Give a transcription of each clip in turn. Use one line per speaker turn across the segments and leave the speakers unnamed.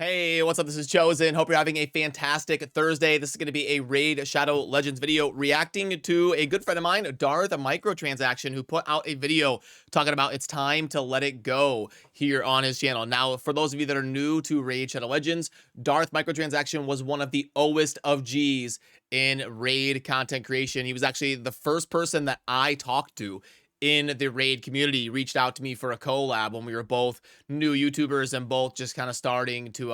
Hey, what's up? This is Chosen. Hope you're having a fantastic Thursday. This is going to be a Raid Shadow Legends video reacting to a good friend of mine, Darth, a microtransaction, who put out a video talking about it's time to let it go here on his channel. Now, for those of you that are new to Raid Shadow Legends, Darth microtransaction was one of the oest of G's in Raid content creation. He was actually the first person that I talked to in the Raid community. He reached out to me for a collab when we were both new YouTubers and both just kind of starting to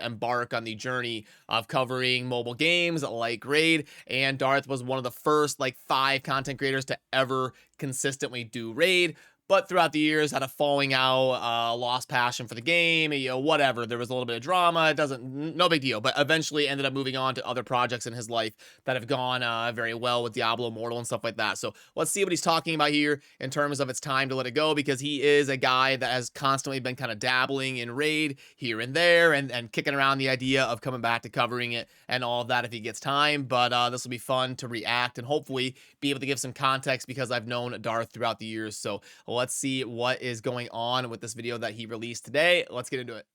embark on the journey of covering mobile games like Raid. And Darth was one of the first like 5 content creators to ever consistently do Raid. But throughout the years, had a falling out, lost passion for the game, whatever. There was a little bit of drama. No big deal. But eventually ended up moving on to other projects in his life that have gone very well with Diablo Immortal and stuff like that. So let's see what he's talking about here in terms of it's time to let it go, because he is a guy that has constantly been kind of dabbling in Raid here and there and kicking around the idea of coming back to covering it and all of that if he gets time. But this will be fun to react and hopefully be able to give some context, because I've known Darth throughout the years. So let's see what is going on with this video that he released today. Let's get into it.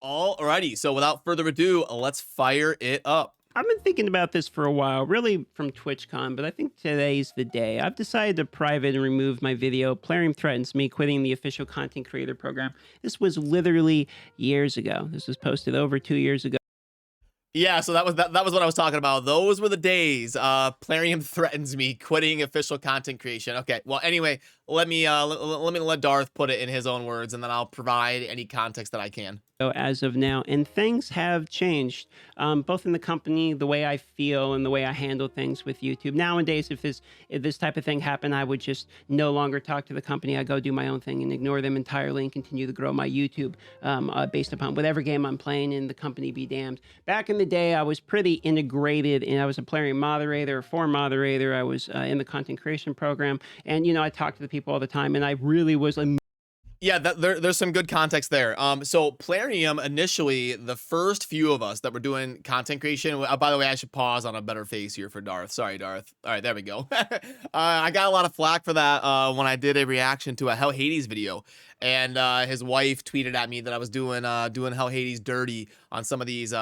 Alrighty, so without further ado, let's fire it up.
I've been thinking about this for a while, really from TwitchCon, but I think today's the day. I've decided to private and remove my video. Plarium threatens me quitting the official content creator program. This was literally years ago. This was posted over 2 years ago.
Yeah, so that was what I was talking about. Those were the days. Plarium threatens me quitting official content creation. Okay, well, anyway, let me let Darth put it in his own words, and then I'll provide any context that I can.
As of now, and things have changed, both in the company, the way I feel, and the way I handle things with YouTube. Nowadays, if this type of thing happened, I would just no longer talk to the company. I go do my own thing and ignore them entirely and continue to grow my YouTube based upon whatever game I'm playing, and the company be damned. Back in the day, I was pretty integrated, and I was a Plarium moderator, forum moderator. I was in the content creation program, and I talked to the people all the time, and I really was
yeah, there's some good context there. So Plarium, initially, the first few of us that were doing content creation, by the way, I should pause on a better face here for Darth. Sorry, Darth. All right, there we go. I got a lot of flack for that when I did a reaction to a Hell Hades video, and his wife tweeted at me that I was doing Hell Hades dirty on some of these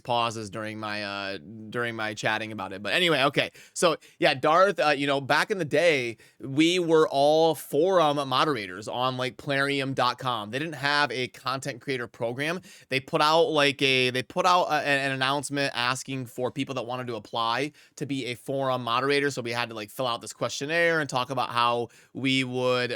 pauses during my chatting about it. But anyway, okay. So yeah, Darth, back in the day, we were all forum moderators on like Plarium.com. They didn't have a content creator program. They put out an announcement asking for people that wanted to apply to be a forum moderator. So we had to like fill out this questionnaire and talk about how we would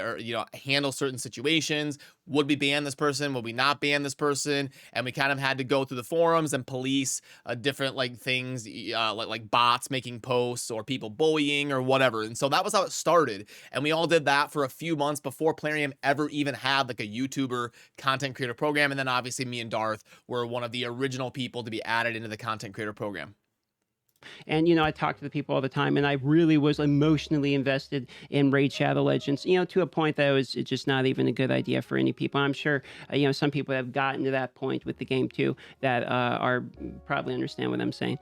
handle certain situations. Would we ban this person? Would we not ban this person? And we kind of had to go through the forums and police different like things like bots making posts or people bullying or whatever. And so that was how it started. And we all did that for a few months before Plarium ever even had like a YouTuber content creator program. And then obviously me and Darth were one of the original people to be added into the content creator program.
And, I talk to the people all the time, and I really was emotionally invested in Raid Shadow Legends, to a point that it's just not even a good idea for any people. I'm sure, some people have gotten to that point with the game too that are probably understand what I'm saying.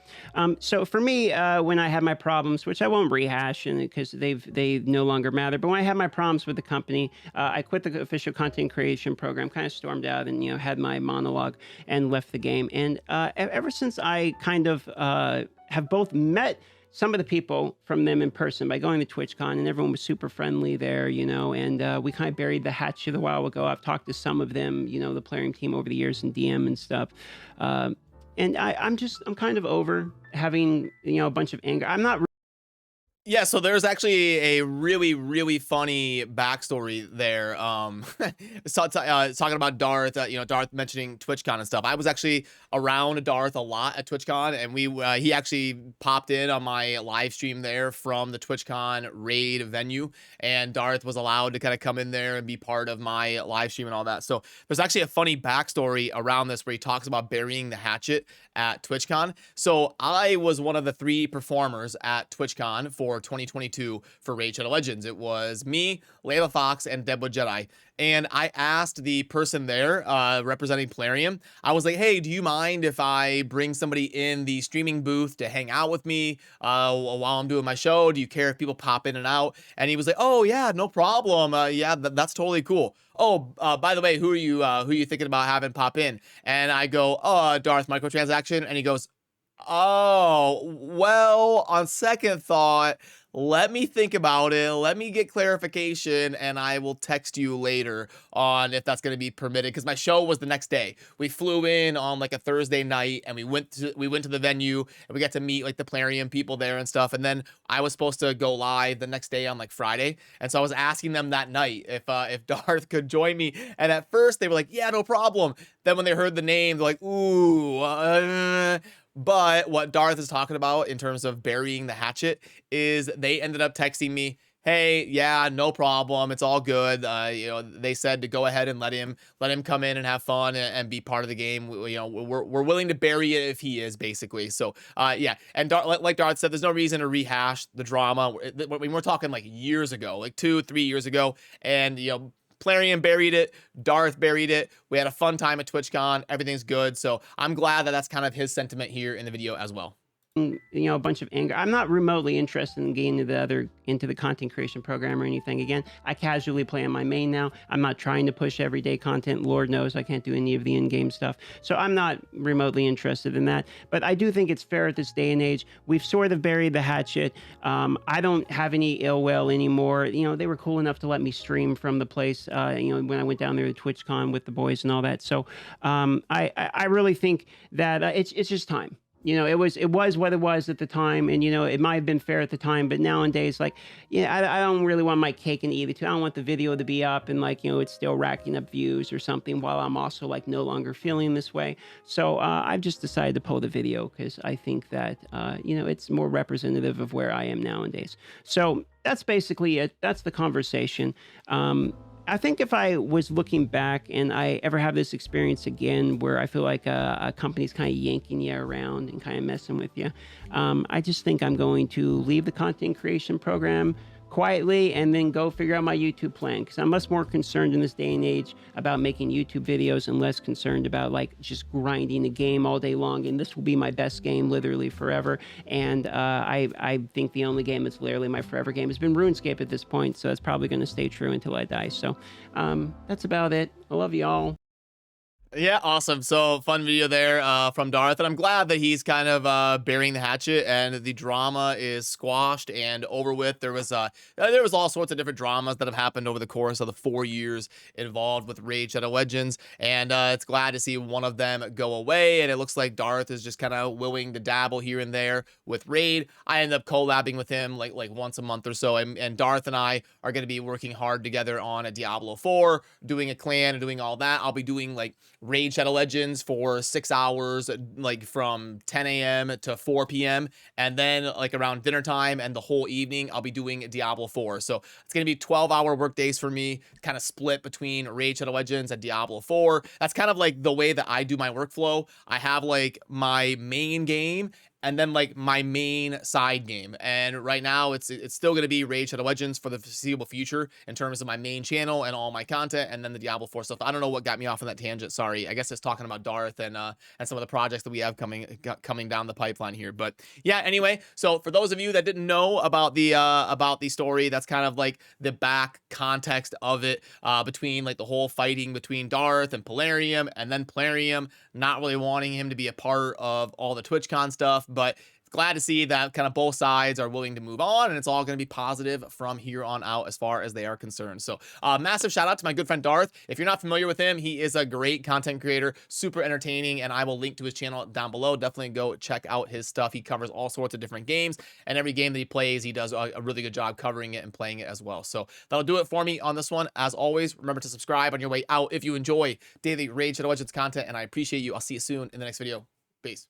So for me, when I had my problems, which I won't rehash because they no longer matter, but when I had my problems with the company, I quit the official content creation program, kind of stormed out and, had my monologue and left the game. And ever since I kind of have both met some of the people from them in person by going to TwitchCon, and everyone was super friendly there, and we kind of buried the hatchet a while ago. I've talked to some of them, the Plarium team over the years in DM and stuff. And I'm kind of over having, a bunch of anger. I'm not.
Yeah, so there's actually a really, really funny backstory there. Talking about Darth, Darth mentioning TwitchCon and stuff. I was actually around Darth a lot at TwitchCon, and he actually popped in on my live stream there from the TwitchCon raid venue, and Darth was allowed to kind of come in there and be part of my live stream and all that. So there's actually a funny backstory around this where he talks about burying the hatchet at TwitchCon. So I was one of the 3 performers at TwitchCon for for 2022 for Raid Shadow Legends. It was me, Layla Fox, and Deadwood Jedi. And I asked the person there representing Plarium, I was like, hey, do you mind if I bring somebody in the streaming booth to hang out with me while I'm doing my show? Do you care if people pop in and out? And he was like, oh yeah, no problem. Yeah, that's totally cool. Oh, by the way, who are you thinking about having pop in? And I go, oh, Darth microtransaction. And he goes, oh, well, on second thought, let me think about it. Let me get clarification, and I will text you later on if that's going to be permitted. Because my show was the next day. We flew in on like a Thursday night, and we went to the venue, and we got to meet like the Plarium people there and stuff. And then I was supposed to go live the next day on like Friday, and so I was asking them that night if Darth could join me. And at first they were like, yeah, no problem. Then when they heard the name, they're like, ooh. But what Darth is talking about in terms of burying the hatchet is they ended up texting me, hey, yeah, no problem. It's all good. You know, they said to go ahead and let him come in and have fun and be part of the game. You know, we're willing to bury it if he is, basically. So, yeah. And like Darth said, there's no reason to rehash the drama. We're talking like years ago, like 2-3 years ago. And, you know, Plarium buried it, Darth buried it. We had a fun time at TwitchCon. Everything's good. So I'm glad that that's kind of his sentiment here in the video as well.
You know, a bunch of anger. I'm not remotely interested in getting into the content creation program or anything. Again, I casually play on my main now. I'm not trying to push everyday content. Lord knows I can't do any of the in-game stuff. So I'm not remotely interested in that. But I do think it's fair at this day and age. We've sort of buried the hatchet. I don't have any ill will anymore. You know, they were cool enough to let me stream from the place, you know, when I went down there to TwitchCon with the boys and all that. So I really think that it's just time. You know, it was what it was at the time, and you know, it might have been fair at the time, but nowadays, like, yeah, I don't really want my cake and eat it too. I don't want the video to be up and like, you know, it's still racking up views or something while I'm also like no longer feeling this way. So I've just decided to pull the video because I think that you know, it's more representative of where I am nowadays. So that's basically it. That's the conversation. I think if I was looking back and I ever have this experience again where I feel like a company's kind of yanking you around and kind of messing with you, I just think I'm going to leave the content creation program quietly and then go figure out my YouTube plan, because I'm much more concerned in this day and age about making YouTube videos and less concerned about like just grinding a game all day long. And this will be my best game literally forever. And I think the only game that's literally my forever game has been RuneScape at this point, so it's probably going to stay true until I die. So that's about it. I love you all.
Yeah, awesome. So fun video there from Darth, and I'm glad that he's kind of burying the hatchet and the drama is squashed and over with. There was all sorts of different dramas that have happened over the course of the 4 years involved with Raid Shadow Legends, and it's glad to see one of them go away. And it looks like Darth is just kind of willing to dabble here and there with Raid. I end up collabing with him like once a month or so, and Darth and I are going to be working hard together on a Diablo 4, doing a clan and doing all that. I'll be doing like Raid Shadow Legends for 6 hours, like from 10 a.m. to 4 p.m. And then like around dinner time and the whole evening, I'll be doing Diablo 4. So it's going to be 12-hour work days for me, kind of split between Raid Shadow Legends and Diablo 4. That's kind of like the way that I do my workflow. I have like my main game and then like my main side game. And right now it's still going to be Raid Shadow Legends for the foreseeable future in terms of my main channel and all my content, and then the Diablo 4 stuff. I don't know what got me off on that tangent. Sorry. I guess it's talking about Darth and some of the projects that we have coming down the pipeline here. But yeah, anyway, so for those of you that didn't know about the story, that's kind of like the back context of it, between like the whole fighting between Darth and Plarium, and then Plarium not really wanting him to be a part of all the TwitchCon stuff. But glad to see that kind of both sides are willing to move on, and it's all going to be positive from here on out as far as they are concerned. So massive shout out to my good friend Darth. If you're not familiar with him, he is a great content creator, super entertaining, and I will link to his channel down below. Definitely go check out his stuff. He covers all sorts of different games, and every game that he plays, he does a really good job covering it and playing it as well. So that'll do it for me on this one. As always, remember to subscribe on your way out if you enjoy daily Raid Shadow Legends content, and I appreciate you. I'll see you soon in the next video. Peace.